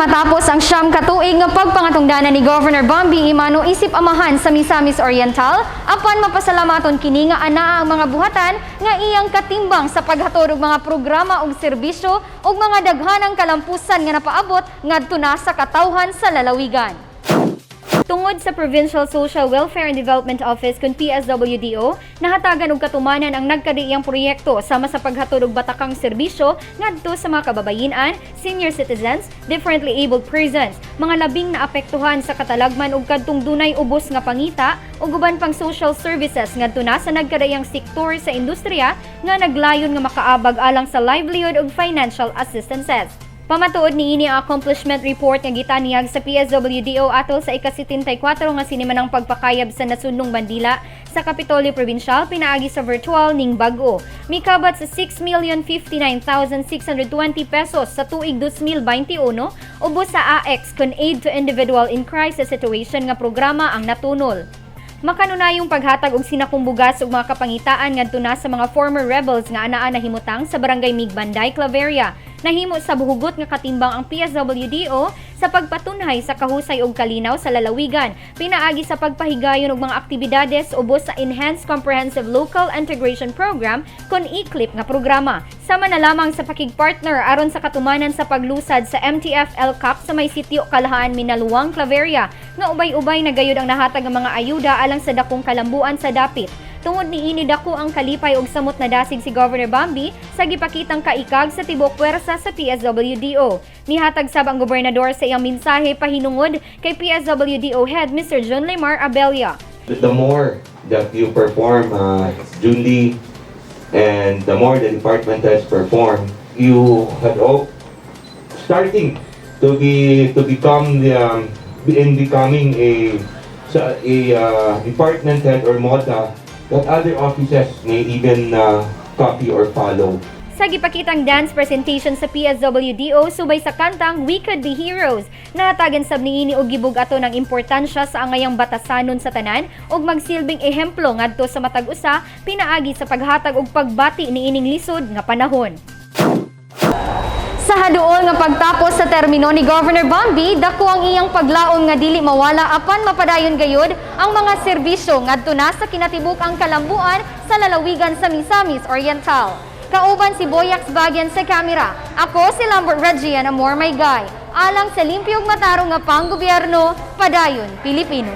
matapos ang siyam katuig nga pagpangatungdanan ni Governor Bambi Imano isip amahan sa Misamis Oriental, apan mapasalamaton kini nga anaa ang mga buhatan nga iyang katimbang sa paghatod og mga programa ug serbisyo ug mga daghanang kalampusan nga napaabot ngadto na sa katawhan sa lalawigan. Tungod sa Provincial Social Welfare and Development Office kun PSWDO, nahatagan og katumanan ang nagkadiiyang proyekto sama sa paghatod og batakang serbisyo ngadto sa mga kababayen-an, senior citizens, differently abled persons, mga labing naapektuhan sa katalagman ug kadtong dunay ubos nga pangita ug uban pang social services ngadto na sa nagkadaiyang sektor sa industriya nga naglayon nga makaabag alang sa livelihood ug financial assistances. Pamatuod niini ang accomplishment report nga gitaniyag sa PSWDO atol sa ika-74 nga sinimanang pagpakayab sa nasunong bandila sa Kapitolyo Provincial pinaagi sa virtual ning bag-o. Mikabat sa 6,059,620 pesos sa tuig 2021 ubos sa AX kun Aid to Individual in Crisis Situation nga programa ang natunol. Makanunayong paghatag og sinakumbugas ug mga kapangitaan ngadto na sa mga former rebels nga anaa nahimutang sa Barangay Migbanday, Claveria. Nahimo sa buhugot nga katimbang ang PSWDO sa pagpatunhay sa kahusay ug kalinaw sa lalawigan, pinaagi sa pagpahigayon og mga aktibidades ubos sa Enhanced Comprehensive Local Integration Program kun ECLIP nga programa. Sama na lamang sa pakigpartner aron sa katumanan sa paglusad sa MTF-LCAP sa may sitio Kalahaan, Minaluang, Claveria, nga ubay-ubay na gayud ang nahatag nga mga ayuda alang sa dakong kalambuan sa dapit. Tungod niini dako ang kalipay og samot na dasig si Governor Bambi sa gipakitang kaikag sa tibok puwersa sa PSWDO. Nihatag sab ang gobernador sa iyang mensahe pahinungod kay PSWDO head Mr. John Lemar Abella. The more that you perform, Julie, and the more the department has performed, you had all starting to become becoming a department head or MOTA that other offices may even copy or follow. Sa gipakitang dance presentation sa PSWDO subay sa kantang We Could Be Heroes, nahatagan sab niini og gibug ato ng importansya sa angayang batasanon sa tanan ug magsilbing ehemplo ngadto sa matag usa pinaagi sa paghatag og pagbati niining lisod nga panahon. Sa haduol nga pagtapos sa termino ni Governor Bambi, dako ang iyang paglaom nga dili mawala apan mapadayon gayud ang mga serbisyo ngadto na sa kinatibuk-ang kalambuan sa lalawigan sa Misamis Oriental. Kauban si Boyax Bagyan sa kamera. Ako si Lambert Regian Amor Maygay. Alang sa limpyog matarong nga panggobyerno, padayon Pilipino.